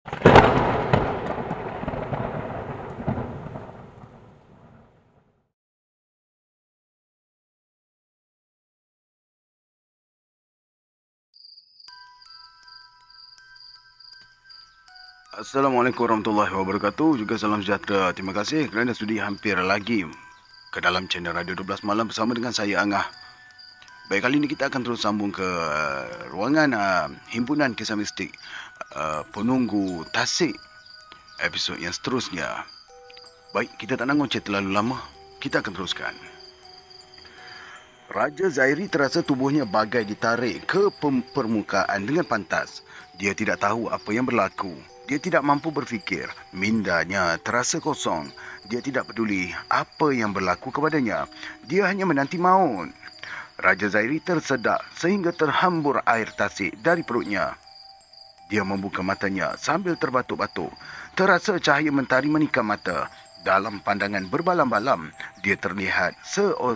Assalamualaikum warahmatullahi wabarakatuh. Juga salam sejahtera. Terima kasih kerana sudi hampir lagi ke dalam channel Radio 12 Malam bersama dengan saya Angah. Baik, kali ini kita akan terus sambung ke ruangan Himpunan Kisah Mistik Penunggu Tasik, episod yang seterusnya. Baik, kita tak nak ngoceh terlalu lama. Kita akan teruskan. Raja Zairi terasa tubuhnya bagai ditarik ke permukaan dengan pantas. Dia tidak tahu apa yang berlaku. Dia tidak mampu berfikir. Mindanya terasa kosong. Dia tidak peduli apa yang berlaku kepadanya. Dia hanya menanti maut. Raja Zairi tersedak sehingga terhambur air tasik dari perutnya. Dia membuka matanya sambil terbatuk-batuk. Terasa cahaya mentari menikam mata. Dalam pandangan berbalam-balam, dia terlihat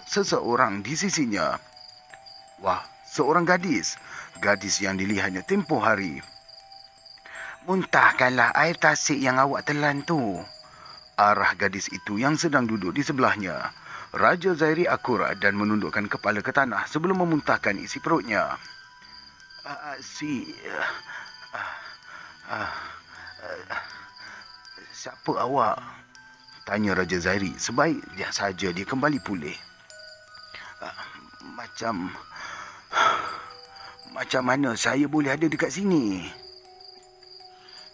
seseorang di sisinya. Wah, seorang gadis. Gadis yang dilihatnya tempoh hari. Muntahkanlah air tasik yang awak telan tu. Arah gadis itu yang sedang duduk di sebelahnya. Raja Zairi akurat dan menundukkan kepala ke tanah sebelum memuntahkan isi perutnya. Siapa awak? Tanya Raja Zairi sebaik saja dia kembali pulih. Macam mana saya boleh ada dekat sini?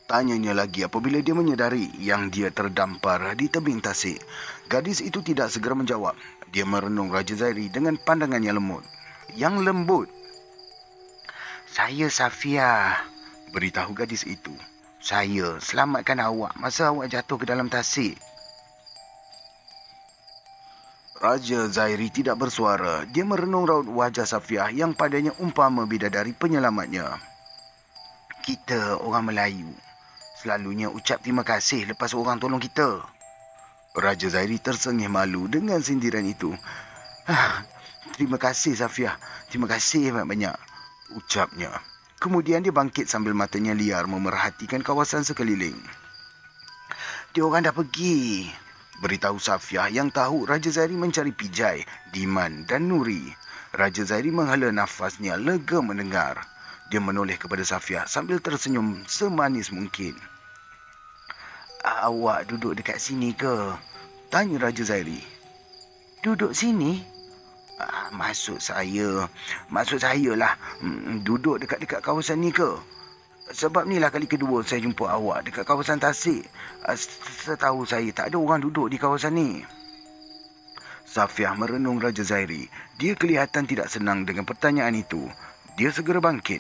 Tanyanya lagi apabila dia menyedari yang dia terdampar di tebing tasik. Gadis itu tidak segera menjawab. Dia merenung Raja Zairi dengan pandangan yang lembut. Saya Safia, beritahu gadis itu. Saya selamatkan awak masa awak jatuh ke dalam tasik. Raja Zairi tidak bersuara. Dia merenung raut wajah Safiah yang padanya umpama bidadari penyelamatnya. Kita orang Melayu selalunya ucap terima kasih lepas orang tolong kita. Raja Zairi tersengih malu dengan sindiran itu. Terima kasih Safiah. Terima kasih banyak-banyak, ucapnya. Kemudian dia bangkit sambil matanya liar memerhatikan kawasan sekeliling. Dia orang dah pergi, beritahu Safiah yang tahu Raja Zairi mencari Pijai, Diman dan Nuri. Raja Zairi menghela nafasnya lega mendengar. Dia menoleh kepada Safiah sambil tersenyum semanis mungkin. Awak duduk dekat sini ke? Tanya Raja Zairi. Duduk sini? Maksud saya lah, duduk dekat kawasan ni ke? Sebab inilah kali kedua saya jumpa awak dekat kawasan Tasik. Setahu saya tak ada orang duduk di kawasan ni. Safiah merenung Raja Zairi. Dia kelihatan tidak senang dengan pertanyaan itu. Dia segera bangkit.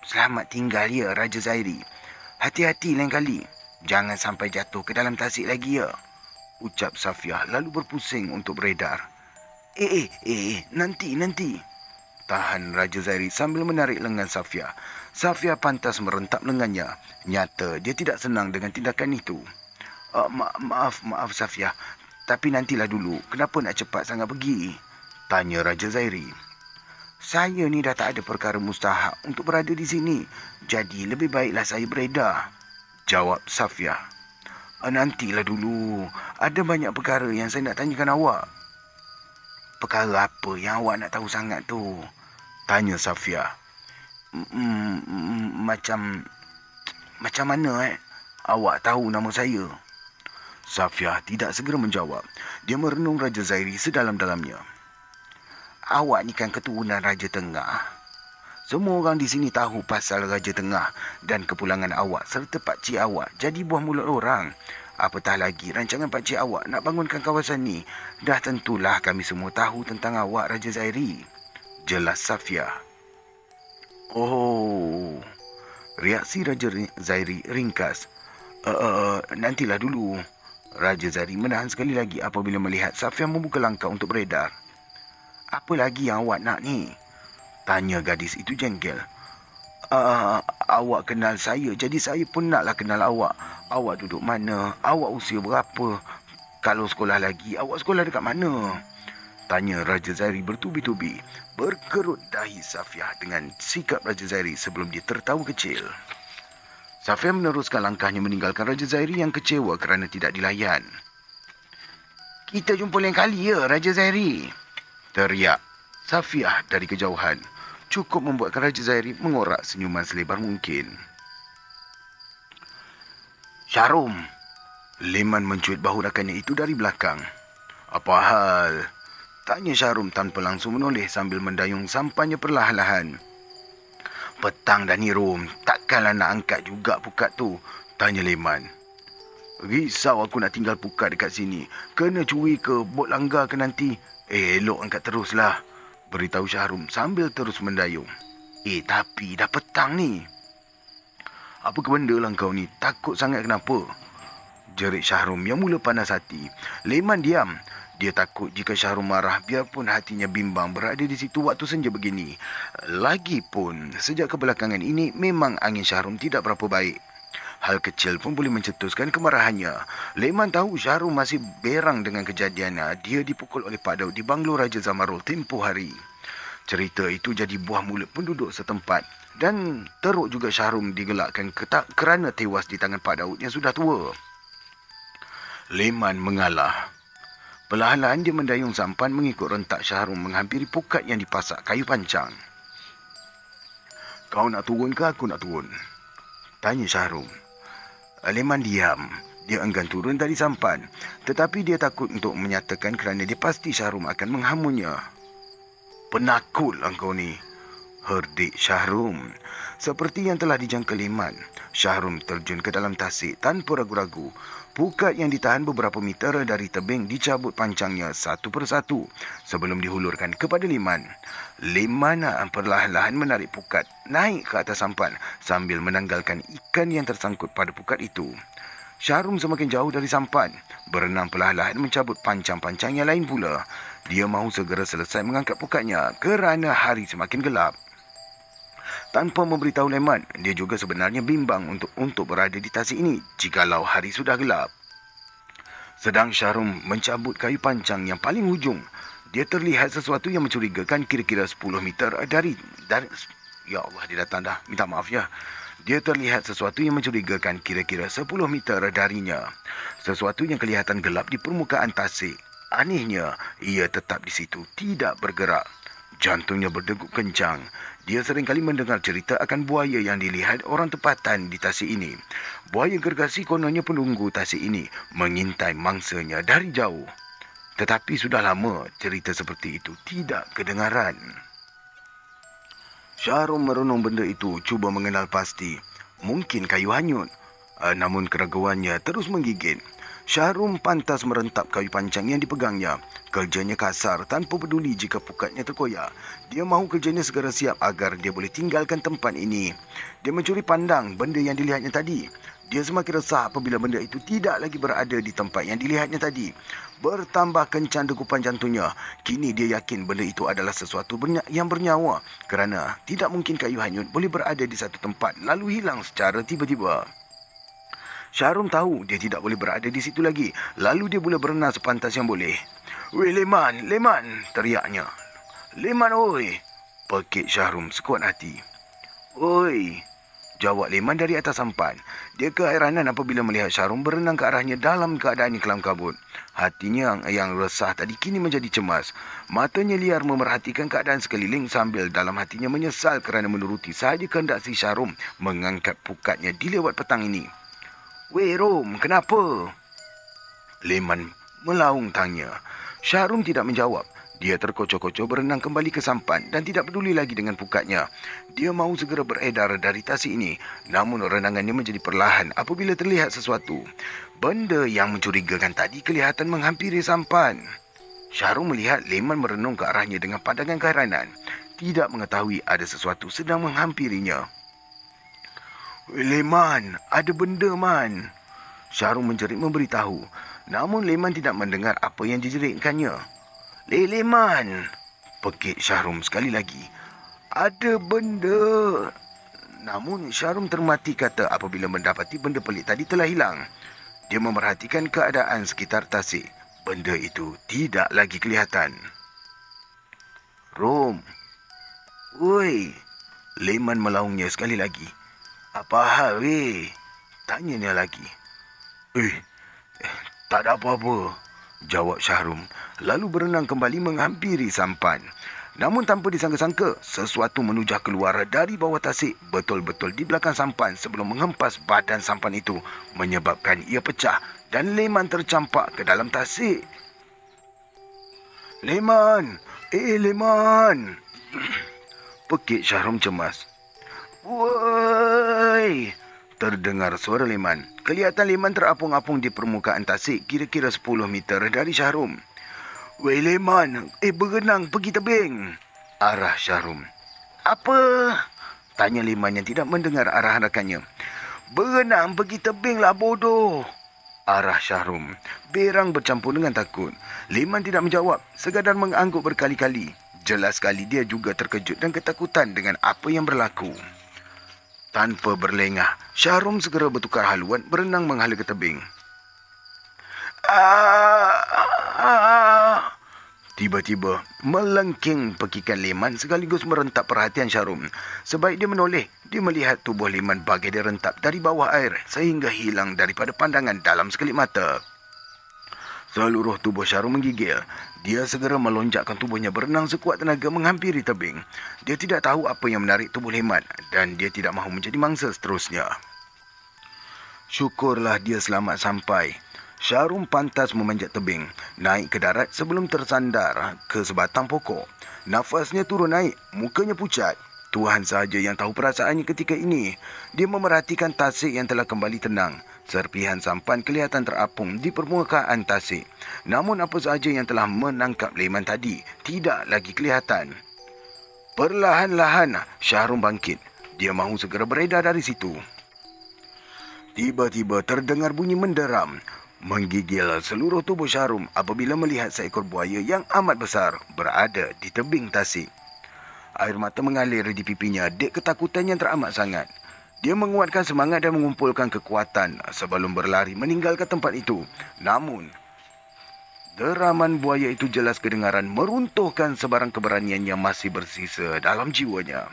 Selamat tinggal ya Raja Zairi. Hati-hati lain kali. Jangan sampai jatuh ke dalam tasik lagi ya. Ucap Safiah lalu berpusing untuk beredar. Nanti. Tahan Raja Zairi sambil menarik lengan Safiah. Safiah pantas merentap lengannya. Nyata dia tidak senang dengan tindakan itu. Maaf Safiah. Tapi nantilah dulu. Kenapa nak cepat sangat pergi? Tanya Raja Zairi. Saya ni dah tak ada perkara mustahak untuk berada di sini. Jadi lebih baiklah saya beredar. Jawab Safiah. Nantilah dulu. Ada banyak perkara yang saya nak tanyakan awak. Perkara apa yang awak nak tahu sangat tu? Tanya Safiah. Macam mana awak tahu nama saya? Safiah tidak segera menjawab. Dia merenung Raja Zairi sedalam-dalamnya. Awak ni kan keturunan Raja Tengah. Semua orang di sini tahu pasal Raja Tengah dan kepulangan awak serta pakcik awak jadi buah mulut orang. Apatah lagi rancangan pakcik awak nak bangunkan kawasan ni. Dah tentulah kami semua tahu tentang awak Raja Zairi. Jelas Safiah. Oh, reaksi Raja Zairi ringkas. Nantilah dulu. Raja Zairi menahan sekali lagi apabila melihat Safiah membuka langkah untuk beredar. Apa lagi yang awak nak ni? Tanya gadis itu jengkel. Awak kenal saya, jadi saya pun naklah kenal awak. Awak duduk mana? Awak usia berapa? Kalau sekolah lagi, awak sekolah dekat mana? Tanya Raja Zairi bertubi-tubi. Berkerut dahi Safiah dengan sikap Raja Zairi sebelum dia tertawa kecil. Safia meneruskan langkahnya meninggalkan Raja Zairi yang kecewa kerana tidak dilayan. "Kita jumpa lain kali ya, Raja Zairi," teriak Safiah dari kejauhan. Cukup membuatkan Raja Zairi mengorak senyuman selebar mungkin. "Syarum," Leman mencuit bahu rakannya itu dari belakang. "Apa hal?" tanya Syarum tanpa langsung menoleh sambil mendayung sampannya perlahan-lahan. "Petang dah ni, Rom. Takkanlah nak angkat juga pukat tu?" tanya Leman. "Risau aku nak tinggal pukat dekat sini. Kena curi ke, bot langgar ke nanti?" "Elok angkat teruslah," beritahu Syahrum sambil terus mendayung. Tapi dah petang ni." "Apa ke benda lah kau ni? Takut sangat kenapa?" jerit Syahrum yang mula panas hati. Leman diam. Dia takut jika Syahrum marah biarpun hatinya bimbang berada di situ waktu senja begini. Lagipun, sejak kebelakangan ini memang angin Syahrum tidak berapa baik. Hal kecil pun boleh mencetuskan kemarahannya. Leman tahu Syahrum masih berang dengan kejadian dia dipukul oleh Pak Daud di banglo Raja Zamarul tempoh hari. Cerita itu jadi buah mulut penduduk setempat. Dan teruk juga Syahrum digelakkan kerana tewas di tangan Pak Daud yang sudah tua. Leman mengalah. Perlahan-lahan dia mendayung sampan mengikut rentak Syahrum menghampiri pukat yang dipasak kayu pancang. "Kau nak turun ke aku nak turun?" tanya Syahrum. Leman diam. Dia enggan turun dari sampan. Tetapi dia takut untuk menyatakan kerana dia pasti Syahrum akan menghamunya. "Penakutlah kau ni," herdik Syahrum. Seperti yang telah dijangka Leman, Syahrum terjun ke dalam tasik tanpa ragu-ragu. Pukat yang ditahan beberapa meter dari tebing dicabut pancangnya satu persatu sebelum dihulurkan kepada Leman. Leman perlahan-lahan menarik pukat naik ke atas sampan sambil menanggalkan ikan yang tersangkut pada pukat itu. Syahrum semakin jauh dari sampan, berenang perlahan-lahan mencabut pancang-pancang yang lain pula. Dia mahu segera selesai mengangkat pukatnya kerana hari semakin gelap. Tanpa memberitahu Leman, dia juga sebenarnya bimbang untuk berada di tasik ini jikalau hari sudah gelap. Sedang Syahrum mencabut kayu pancang yang paling hujung, dia terlihat sesuatu yang mencurigakan kira-kira 10 meter dari Ya Allah, dia datang dah. Minta maaf ya. Dia terlihat sesuatu yang mencurigakan kira-kira 10 meter darinya. Sesuatu yang kelihatan gelap di permukaan tasik. Anehnya, ia tetap di situ, tidak bergerak. Jantungnya berdegup kencang. Dia seringkali mendengar cerita akan buaya yang dilihat orang tempatan di tasik ini. Buaya gergasi kononnya penunggu tasik ini mengintai mangsanya dari jauh. Tetapi sudah lama cerita seperti itu tidak kedengaran. Syahrum merenung benda itu, cuba mengenal pasti. Mungkin kayu hanyut. Namun keraguannya terus menggigit. Syahrum pantas merentap kayu pancang yang dipegangnya. Kerjanya kasar tanpa peduli jika pukatnya terkoyak. Dia mahu kerjanya segera siap agar dia boleh tinggalkan tempat ini. Dia mencuri pandang benda yang dilihatnya tadi. Dia semakin resah apabila benda itu tidak lagi berada di tempat yang dilihatnya tadi. Bertambah kencang degupan jantungnya. Kini dia yakin benda itu adalah sesuatu yang bernyawa. Kerana tidak mungkin kayu hanyut boleh berada di satu tempat lalu hilang secara tiba-tiba. Syahrum tahu dia tidak boleh berada di situ lagi. Lalu dia mula berenang sepantas yang boleh. "Weh Leman, Leman!" teriaknya. "Leman oi!" pekik Syahrum sekuat hati. "Oi!" jawab Leman dari atas sampan. Dia keheranan apabila melihat Syahrum berenang ke arahnya dalam keadaan yang kelam kabut. Hatinya yang resah tadi kini menjadi cemas. Matanya liar memerhatikan keadaan sekeliling sambil dalam hatinya menyesal kerana menuruti sahaja kehendak si Syahrum mengangkat pukatnya di lewat petang ini. "Weh Rom, kenapa?" Leman melaung tanya. Syahrum tidak menjawab. Dia terkocok-kocok berenang kembali ke sampan dan tidak peduli lagi dengan pukatnya. Dia mahu segera beredar dari tasik ini. Namun renangannya menjadi perlahan apabila terlihat sesuatu. Benda yang mencurigakan tadi kelihatan menghampiri sampan. Syahrum melihat Leman merenung ke arahnya dengan pandangan keheranan. Tidak mengetahui ada sesuatu sedang menghampirinya. "Leman, ada benda man." Syahrum menjerit memberitahu. Namun Leman tidak mendengar apa yang dijeritkannya. Leman!" pekik Syahrum sekali lagi. "Ada benda." Namun Syahrum termati kata apabila mendapati benda pelik tadi telah hilang. Dia memerhatikan keadaan sekitar tasik. Benda itu tidak lagi kelihatan. "Rom. Woi!" Leman melaungnya sekali lagi. "Apa hal weh?" Tanyanya lagi. Eh, tak ada apa-apa, jawab Syahrum, lalu berenang kembali menghampiri sampan. Namun tanpa disangka-sangka, sesuatu menujah keluar dari bawah tasik betul-betul di belakang sampan sebelum menghempas badan sampan itu, menyebabkan ia pecah dan Leman tercampak ke dalam tasik. Leman! Leman! Pekik Syahrum cemas. Woi! Terdengar suara Leman. Kelihatan Leman terapung-apung di permukaan tasik kira-kira 10 meter dari Syahrum. Wei Leman, berenang pergi tebing, arah Syahrum. Apa? Tanya Leman yang tidak mendengar arahan rakannya. Berenang pergi tebing lah bodoh, arah Syahrum. Berang bercampur dengan takut. Leman tidak menjawab, sekadar mengangguk berkali-kali. Jelas sekali dia juga terkejut dan ketakutan dengan apa yang berlaku. Tanpa berlengah, Syahrum segera bertukar haluan berenang menghala ke tebing. Tiba-tiba, melengking pekikan Leman sekaligus merentak perhatian Syahrum. Sebaik dia menoleh, dia melihat tubuh Leman bagai direntap dari bawah air sehingga hilang daripada pandangan dalam sekelip mata. Seluruh tubuh Syahrum menggigil. Dia segera melonjakkan tubuhnya berenang sekuat tenaga menghampiri tebing. Dia tidak tahu apa yang menarik tubuh Leman dan dia tidak mahu menjadi mangsa seterusnya. Syukurlah dia selamat sampai. Syahrum pantas memanjat tebing, naik ke darat sebelum tersandar ke sebatang pokok. Nafasnya turun naik, mukanya pucat. Tuhan sahaja yang tahu perasaannya ketika ini. Dia memerhatikan tasik yang telah kembali tenang. Serpihan sampan kelihatan terapung di permukaan tasik. Namun apa sahaja yang telah menangkap Leman tadi tidak lagi kelihatan. Perlahan-lahan Syahrum bangkit. Dia mahu segera beredar dari situ. Tiba-tiba terdengar bunyi menderam. Menggigil seluruh tubuh Syahrum apabila melihat seekor buaya yang amat besar berada di tebing tasik. Air mata mengalir di pipinya dek ketakutan yang teramat sangat. Dia menguatkan semangat dan mengumpulkan kekuatan sebelum berlari meninggalkan tempat itu. Namun, deraman buaya itu jelas kedengaran meruntuhkan sebarang keberanian yang masih bersisa dalam jiwanya.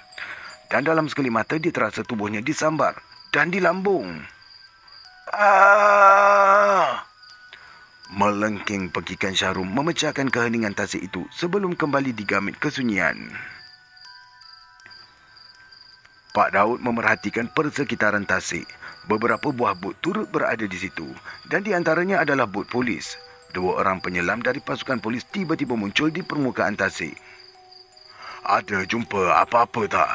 Dan dalam sekali mata dia terasa tubuhnya disambar dan dilambung. Melengking pekikan Syahrum memecahkan keheningan tasik itu sebelum kembali digamit kesunyian. Pak Daud memerhatikan persekitaran tasik. Beberapa buah bot turut berada di situ dan di antaranya adalah bot polis. 2 orang penyelam dari pasukan polis tiba-tiba muncul di permukaan tasik. Ada jumpa apa-apa tak?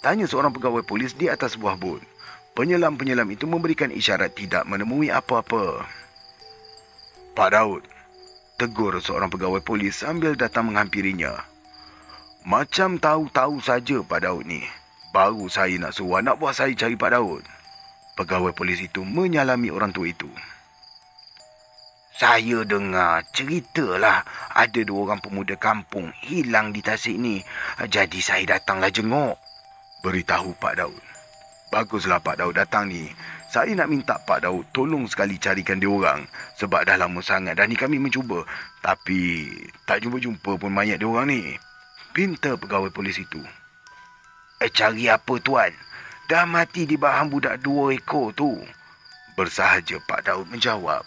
Tanya seorang pegawai polis di atas sebuah bot. Penyelam-penyelam itu memberikan isyarat tidak menemui apa-apa. Pak Daud, tegur seorang pegawai polis sambil datang menghampirinya. Macam tahu-tahu saja Pak Daud ni. Baru saya nak suruh anak buah saya cari Pak Daud. Pegawai polis itu menyalami orang tua itu. Saya dengar ceritalah ada 2 orang pemuda kampung hilang di tasik ni. Jadi saya datanglah jenguk, beritahu Pak Daud. Baguslah Pak Daud datang ni. Saya nak minta Pak Daud tolong sekali carikan dia orang. Sebab dah lama sangat dah ni kami mencuba. Tapi tak jumpa-jumpa pun mayat dia orang ni. Pinta pegawai polis itu. Cari apa tuan? Dah mati di bahan budak 2 ekor tu. Bersahaja Pak Daud menjawab.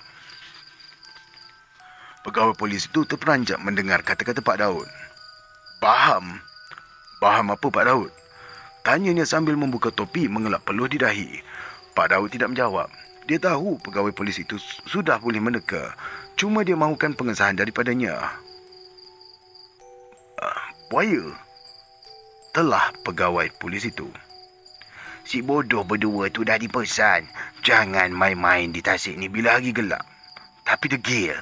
Pegawai polis itu terperanjat mendengar kata-kata Pak Daud. Baham? Baham apa Pak Daud? Tanyanya sambil membuka topi mengelak peluh di dahi. Pak Daud tidak menjawab. Dia tahu pegawai polis itu sudah boleh meneka. Cuma dia mahukan pengesahan daripadanya. Buaya? Telah pegawai polis itu. Si bodoh berdua tu dah dipesan. Jangan main-main di tasik ni bila hari gelap. Tapi degil,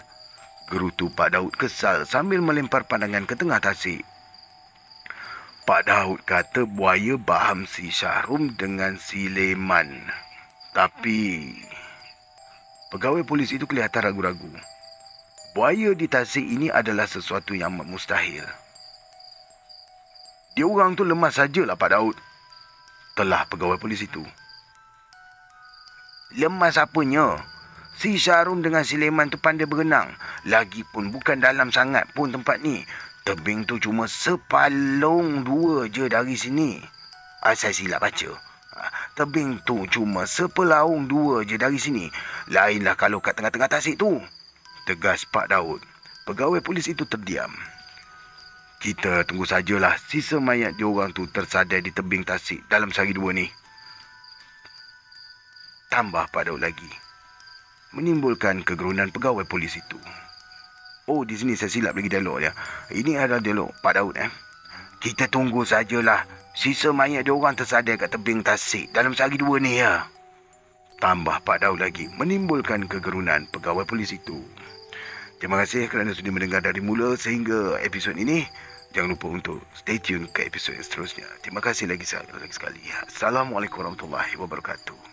gerutu Pak Daud kesal sambil melempar pandangan ke tengah tasik. Pak Daud kata buaya baham si Syahrum dengan si Leman. Tapi pegawai polis itu kelihatan ragu-ragu. Buaya di tasik ini adalah sesuatu yang amat mustahil. Dia orang tu lemah sajalah Pak Daud. Telah pegawai polis itu. Lemah apanya? Si Syahrum dengan si Leman tu pandai berenang. Lagipun bukan dalam sangat pun tempat ni. Tebing tu cuma sepalung 2 je dari sini. Saya silap baca. tebing tu cuma sepelaung 2 je dari sini. Lainlah kalau kat tengah-tengah tasik tu. Tegas Pak Daud. Pegawai polis itu terdiam. Kita tunggu sajalah sisa mayat diorang tu tersadai di tebing tasik dalam sehari 2 ni. Tambah Pak Daud lagi. Menimbulkan kegerunan pegawai polis itu. Oh, di sini saya silap lagi dialog dia. Ini adalah dialog Pak Daud. Kita tunggu sajalah sisa mayat diorang tersadai kat tebing tasik dalam sehari 2 ni ya. Tambah Pak Daud lagi. Menimbulkan kegerunan pegawai polis itu. Terima kasih kerana sudi mendengar dari mula sehingga episod ini. Jangan lupa untuk stay tune ke episod yang seterusnya. Terima kasih lagi sekali. Assalamualaikum warahmatullahi wabarakatuh.